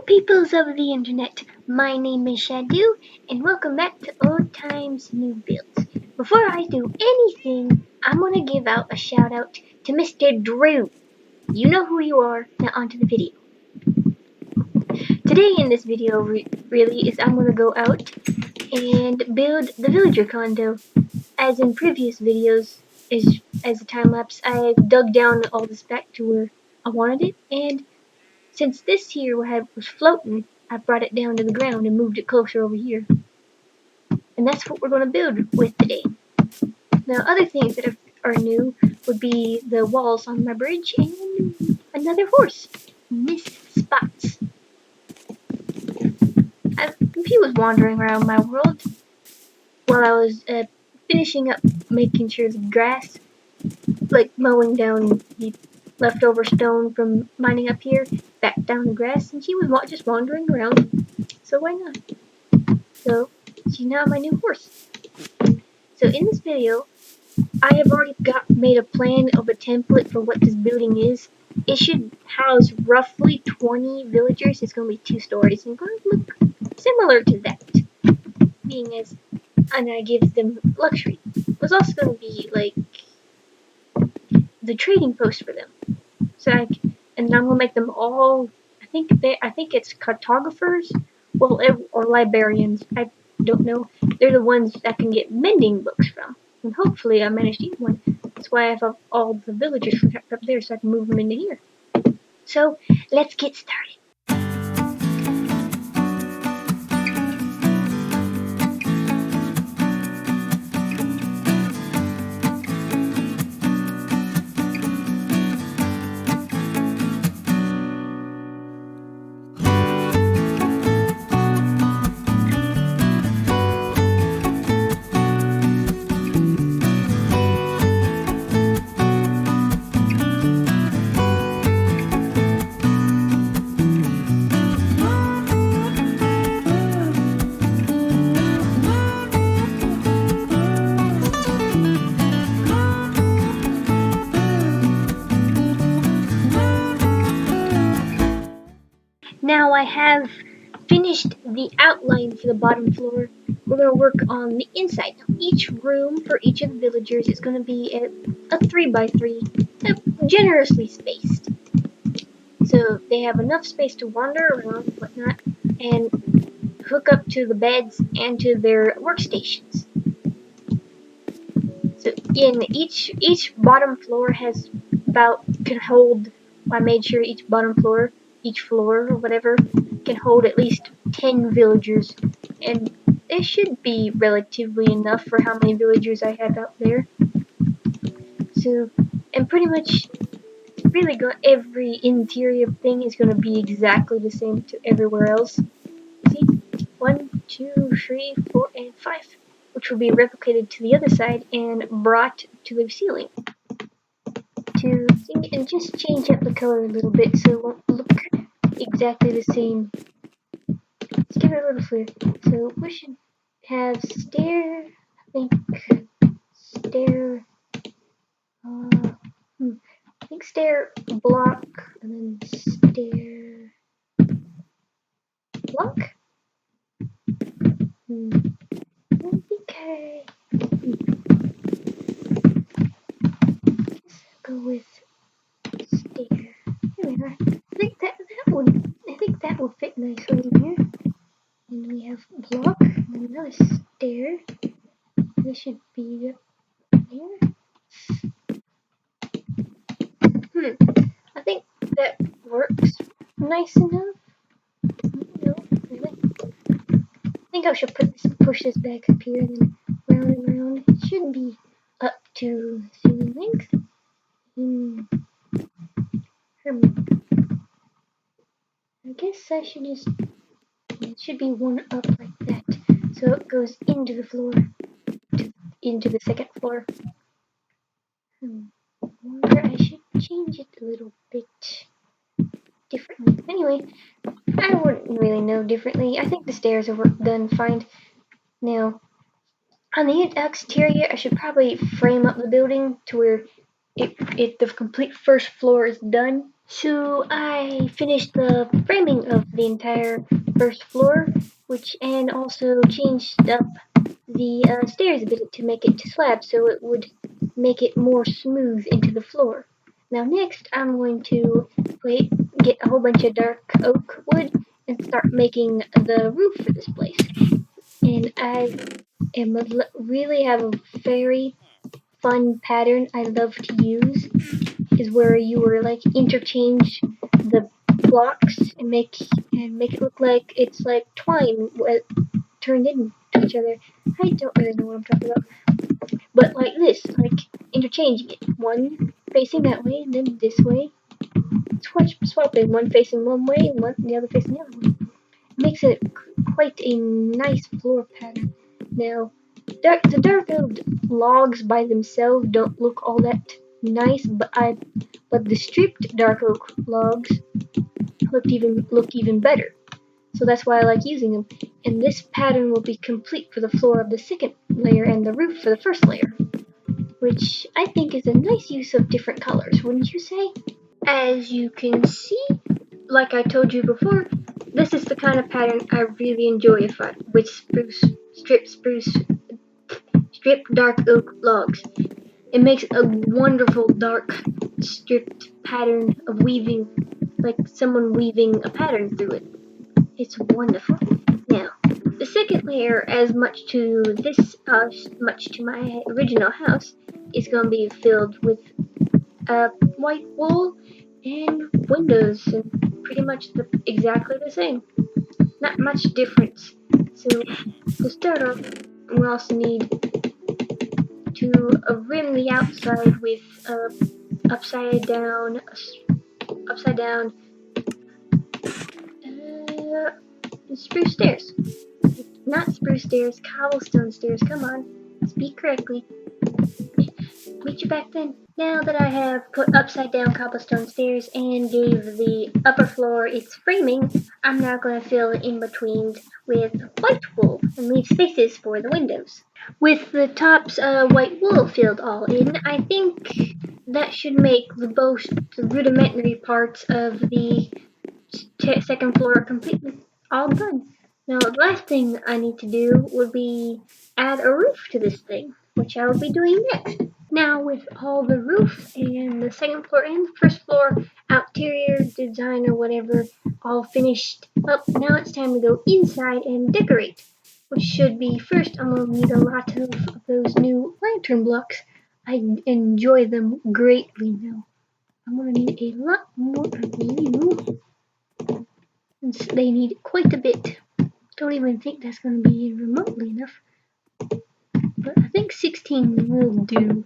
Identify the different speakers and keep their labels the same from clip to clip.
Speaker 1: peoples of the internet, my name is Shadu, and welcome back to Old Times New Builds. Before I do anything, I'm gonna give out a shout out to Mr. Drew. You know who you are, now onto the video. Today in this video really is I'm gonna go out and build the villager condo. As in previous videos, as a time lapse, I dug down all this back to where I wanted it, and since this here was floating, I brought it down to the ground and moved it closer over here. And that's what we're going to build with today. Now, other things that are new would be the walls on my bridge and another horse, Miss Spots. He was wandering around my world while I was finishing up making sure the grass, like mowing down the leftover stone from mining up here, back down the grass, and she was just wandering around. So why not? So she's now my new horse. So in this video, I have already made a plan of a template for what this building is. It should house roughly 20 villagers. It's going to be 2 stories and going to look similar to that, being as, and I give them luxury. It's also going to be like the trading post for them. So and I'm gonna make them all. I think it's cartographers, well, or librarians. I don't know. They're the ones that can get mending books from. And hopefully, I managed to get one. That's why I have all the villagers up there, so I can move them into here. So let's get started. Now I have finished the outline for the bottom floor. We're going to work on the inside. Now, each room for each of the villagers is going to be a 3x3, generously spaced. So they have enough space to wander around and whatnot, and hook up to the beds and to their workstations. So in each bottom floor can hold. I made sure each floor or whatever can hold at least 10 villagers, and it should be relatively enough for how many villagers I have out there. So, and pretty much really every interior thing is going to be exactly the same to everywhere else. See, 1, 2, 3, 4, and 5, which will be replicated to the other side and brought to the ceiling. And just change up the color a little bit so it won't look exactly the same. Let's give it a little flair. So we should have stair, stair block, and then stair block. Okay. Let's go with stair. There we are. I think that would fit nicely in here. And we have block, and another stair. This should be up here. I think that works nice enough. No, I think I should push this back up here and then round and round. It should be up to ceiling length. I guess I should just. It should be one up like that, so it goes into the floor, into the second floor. Or I should change it a little bit differently. Anyway, I wouldn't really know differently. I think the stairs are done fine. Now, on the exterior, I should probably frame up the building to where the complete first floor is done. So I finished the framing of the entire first floor, which and also changed up the stairs a bit to make it to slab so it would make it more smooth into the floor. Now next I'm going to get a whole bunch of dark oak wood and start making the roof for this place. And really have a very fun pattern I love to use is where you were like interchange the blocks and make it look like it's like twine turned into each other. I don't really know what I'm talking about, but like this, like interchanging it, one facing that way and then this way, swapping one facing one way and the other facing the other way. Makes it quite a nice floor pattern. Now, the dark oak logs by themselves don't look all that nice, but the stripped dark oak logs look even better. So that's why I like using them. And this pattern will be complete for the floor of the second layer and the roof for the first layer, which I think is a nice use of different colors, wouldn't you say? As you can see, like I told you before, this is the kind of pattern I really enjoy with stripped dark oak logs. It makes a wonderful dark stripped pattern of weaving, like someone weaving a pattern through it. It's wonderful. Now, the second layer, as much to my original house, is going to be filled with white wool and windows, and pretty much exactly the same. Not much difference. So to start off, we also need to rim the outside with upside down, upside down uh, spruce stairs. Not spruce stairs, cobblestone stairs. Come on, speak correctly. Meet you back then. Now that I have put upside down cobblestone stairs and gave the upper floor its framing, I'm now going to fill in between with white wool and leave spaces for the windows. With the tops white wool filled all in, I think that should make the rudimentary parts of the second floor completely all done. Now the last thing I need to do would be add a roof to this thing, which I will be doing next. Now with all the roof and the second floor and the first floor exterior design or whatever all finished up, now it's time to go inside and decorate. Which should be first I'm gonna need a lot of those new lantern blocks. I enjoy them greatly now. I'm gonna need a lot more of you. Since they need quite a bit. Don't even think that's gonna be remotely enough. But I think 16 will do.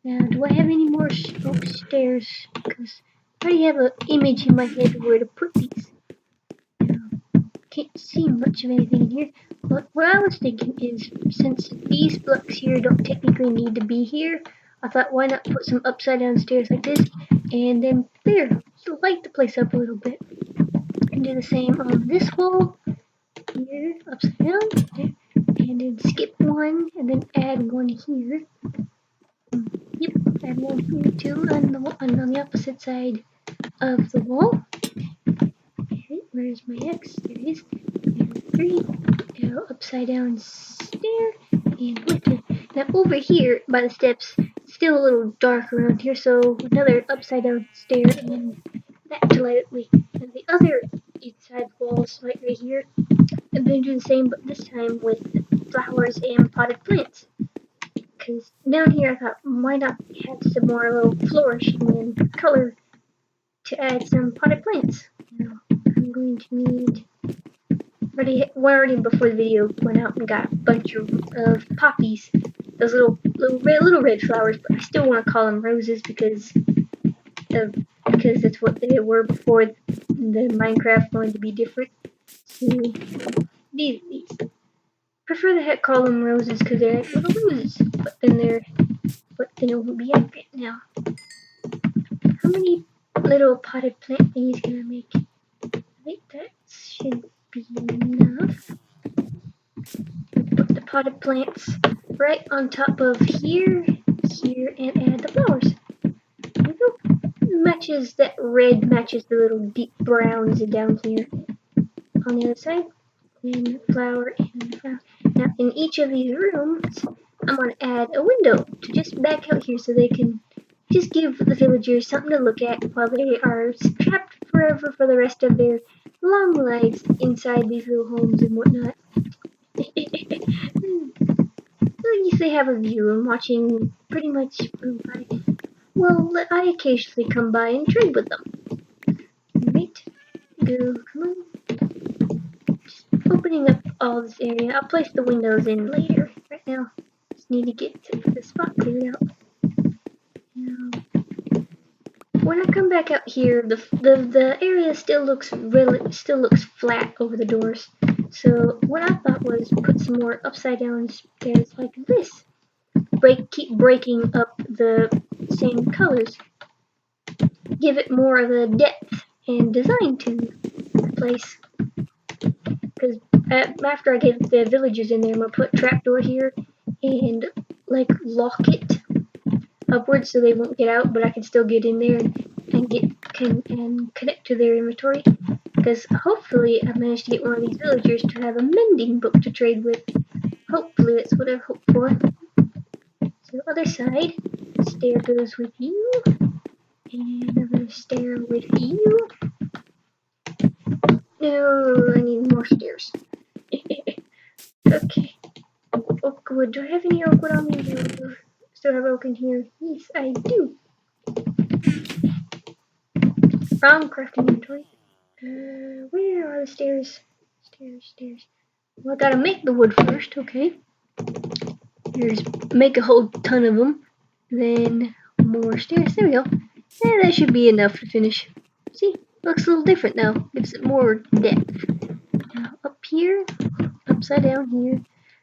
Speaker 1: Now, do I have any more stairs? Because I already have an image in my head of where to put these. Now, can't see much of anything in here. But what I was thinking is, since these blocks here don't technically need to be here, I thought why not put some upside down stairs like this, and then there, to light the place up a little bit. And do the same on this wall, here, upside down, there, and then skip one, and then add one here. Yep, add one here too on the opposite side of the wall. Okay, where's my X? There it is. And three. Now upside down stair and winter. Now over here by the steps, it's still a little dark around here, so another upside down stair and that to light it with. And the other inside wall is right here. And then do the same, but this time with flowers and potted plants. Because down here I thought, why not have some more little flourishing and color to add some potted plants. Now, I'm going to need, already before the video went out and got a bunch of poppies. Those little red flowers, but I still want to call them roses because that's what they were before the Minecraft going to be different. So, these. Prefer to call them roses because they're like little roses, but then it won't be accurate now. How many little potted plant thingies can I make? I think that should be enough. Put the potted plants right on top of here, and add the flowers. There we go. matches, that red matches the little deep browns down here. On the other side, and flower and flower. Now, in each of these rooms, I'm going to add a window to just back out here so they can just give the villagers something to look at while they are trapped forever for the rest of their long lives inside these little homes and whatnot. At least they have a view and watching pretty much room by. Well, I occasionally come by and trade with them. Right? Go, come on. Opening up all this area. I'll place the windows in later. Right now, just need to get the spot cleared out. Now, when I come back out here, the area still looks flat over the doors. So what I thought was put some more upside down stairs like this. Keep breaking up the same colors. Give it more of a depth and design to the place. Because after I get the villagers in there, I'm gonna put trapdoor here and like lock it upwards so they won't get out, but I can still get in there and connect to their inventory. Because hopefully I managed to get one of these villagers to have a mending book to trade with. Hopefully that's what I hope for. So the other side, stair goes with you, and another stair with you. No, I need more stairs. Okay. Oak wood. Do I have any oak wood on me? Do I still have oak in here? Yes, I do. From crafting inventory. Where are the stairs? Stairs. Well, I gotta make the wood first, okay. Here's make a whole ton of them. Then more stairs. There we go. And that should be enough to finish. See, looks a little different now. Gives it more depth. Now up here, upside down here.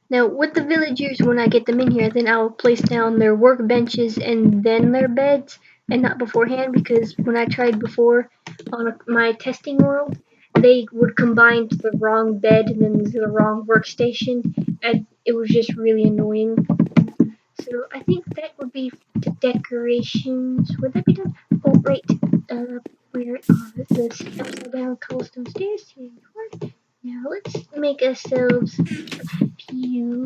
Speaker 1: Now with the villagers, when I get them in here, then I'll place down their workbenches and then their beds, and not beforehand, because when I tried before on my testing world, they would combine to the wrong bed and then to the wrong workstation, and it was just really annoying. So I think that would be the decorations. Would that be done? Oh, right. Where are the upside down cobblestone stairs? Here you are. Now let's make ourselves a few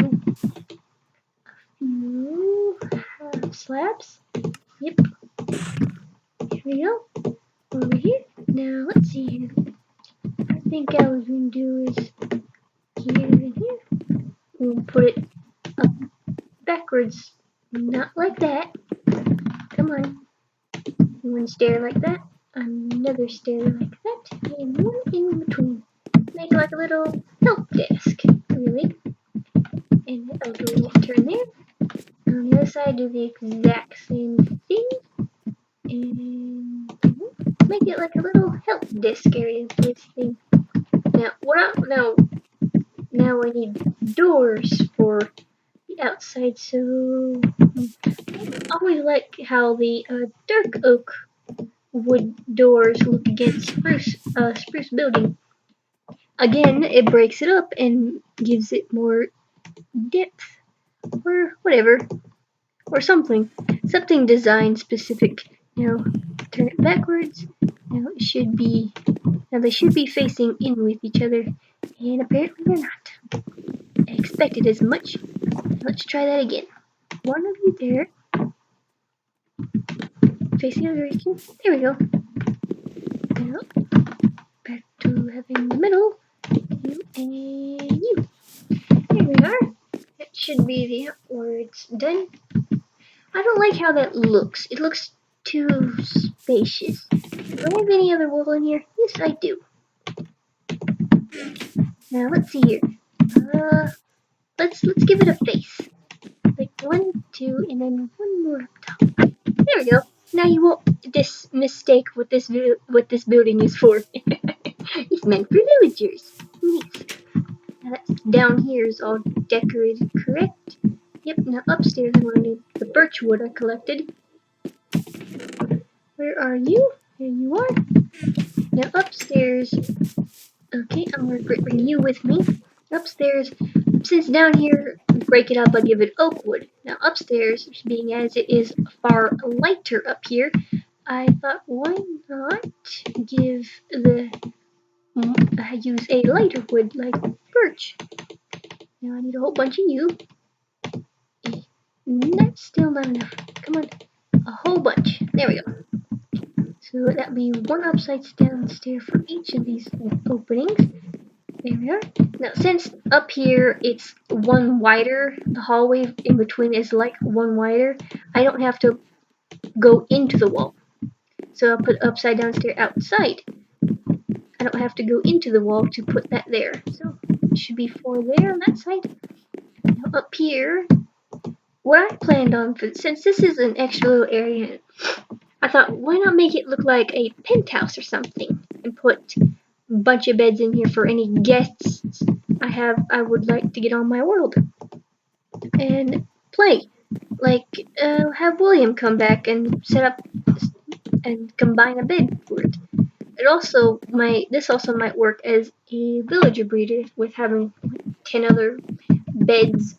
Speaker 1: slabs. Yep. Here we go. Over here. Now let's see here. I think I was going to do is here and here. We'll put it up backwards. Not like that. Come on. One stair like that. Another stair like that. And one in between. Make it like a little help desk, really. And I'll do a little turn there. On the other side, do the exact same thing. And make it like a little help desk area for this thing. Now I need doors for the outside, so I always like how the dark oak wood doors look against spruce building. Again, it breaks it up and gives it more depth, or whatever, or something design specific. Turn it backwards. Now they should be facing in with each other, and apparently they're not. I expected as much. Let's try that again. One of you there, facing the other direction. There we go. Now back to having the middle. You and you. There we are. That should be the where it's done. I don't like how that looks. It looks too spacious. Do I have any other wool in here? Yes, I do. Now let's see here. Let's give it a face. Like 1, 2, and then one more up top. There we go. Now you won't mistake what this building is for. It's meant for villagers. Yes. Now that's down here is all decorated correct. Yep. Now upstairs I'm going to need the birch wood I collected. Where are you? There you are. Now upstairs. Okay, I'm going to bring you with me. Upstairs, since down here, break it up, I give it oak wood. Now upstairs, being as it is far lighter up here, I thought, why not give the use a lighter wood like birch. Now I need a whole bunch of you. That's still not enough. Come on, a whole bunch. There we go. So that'd be one upside down stair for each of these openings. There we are. Now, since up here it's one wider, the hallway in between is like one wider, I don't have to go into the wall. So I'll put upside down stair outside. I don't have to go into the wall to put that there. So it should be 4 there on that side. Now up here, what I planned on, since this is an extra little area, I thought, why not make it look like a penthouse or something and put a bunch of beds in here for any guests I would like to get on my world and play. Like, have William come back and set up and combine a bed for it. This also might work as a villager breeder with having 10 other beds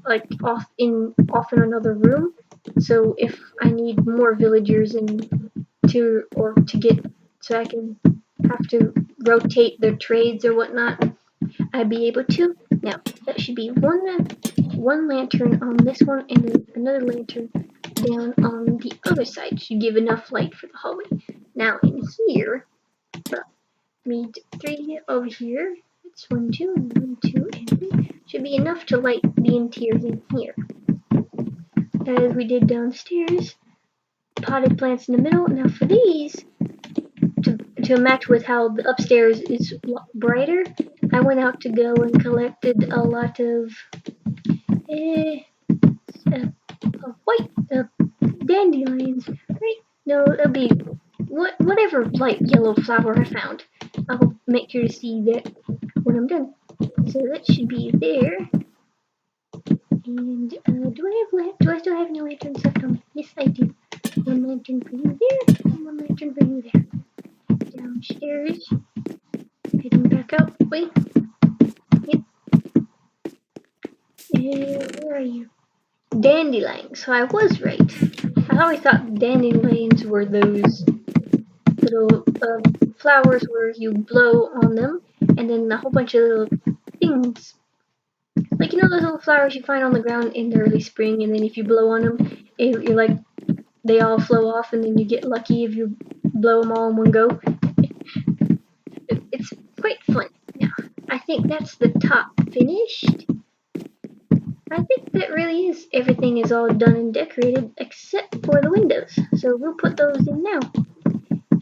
Speaker 1: like off in another room. So if I need more villagers to get so I can have to rotate their trades or whatnot, I'd be able to. Now that should be one lantern on this one and then another lantern down on the other side. Should give enough light for the hallway. Now in here, need 3 over here. It's 1, 2, and 1, 2, and 3. Should be enough to light the interiors in here. As we did downstairs, potted plants in the middle. Now for these, to match with how the upstairs is brighter, I went out to go and collected a lot of white dandelions. Right? No, it'll be whatever light yellow flower I found. I'll make sure to see that when I'm done. So that should be there. And do I still have any lanterns left on me? Yes, I do. One lantern for you there, and one lantern for you there. Downstairs. Heading back up. Wait. Yep. Where are you? Dandelions. So I was right. I always thought dandelions were those little flowers where you blow on them, and then a whole bunch of little things. Like, you know those little flowers you find on the ground in the early spring, and then if you blow on them, you're like, they all flow off, and then you get lucky if you blow them all in one go. It's quite fun. Now, I think that's the top finished. I think that really is. Everything is all done and decorated except for the windows. So we'll put those in now.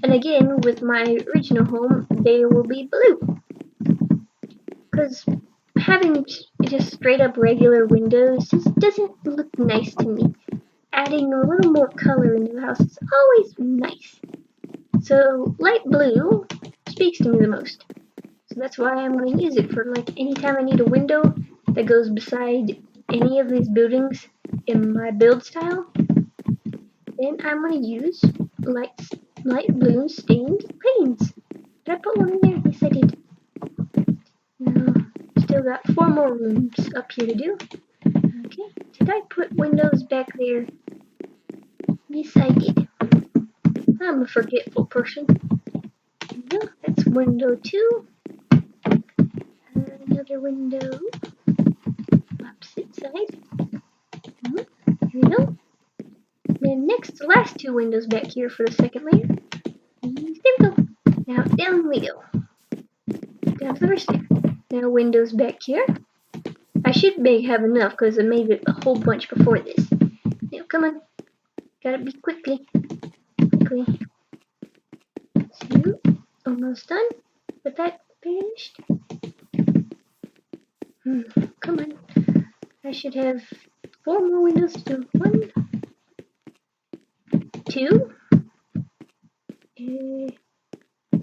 Speaker 1: And again, with my original home, they will be blue. Because having just straight up regular windows just doesn't look nice to me. Adding a little more color into the house is always nice. So light blue speaks to me the most. So that's why I'm going to use it for like anytime I need a window that goes beside any of these buildings in my build style. Then I'm going to use light blue stained panes. Did I put one in there? Yes, I did. Now, still got 4 more rooms up here to do. Okay, did I put windows back there? Yes, I did. I'm a forgetful person. Well, that's window 2. Another window. Opposite side. Here we go. Then next, the last 2 windows back here for the second layer. There we go. Now down we go. Down to the first layer. Now windows back here. I should have enough because I made it a whole bunch before this. Now come on. Gotta be quickly. So, almost done. With that finished. Come on. I should have 4 more windows to do. 1, 2,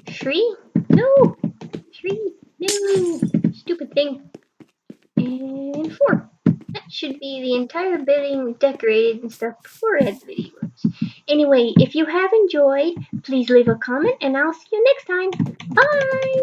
Speaker 1: 3. No! 3. No! Stupid thing. And 4. That should be the entire building decorated and stuff before it had the video rooms. Anyway, if you have enjoyed, please leave a comment and I'll see you next time. Bye!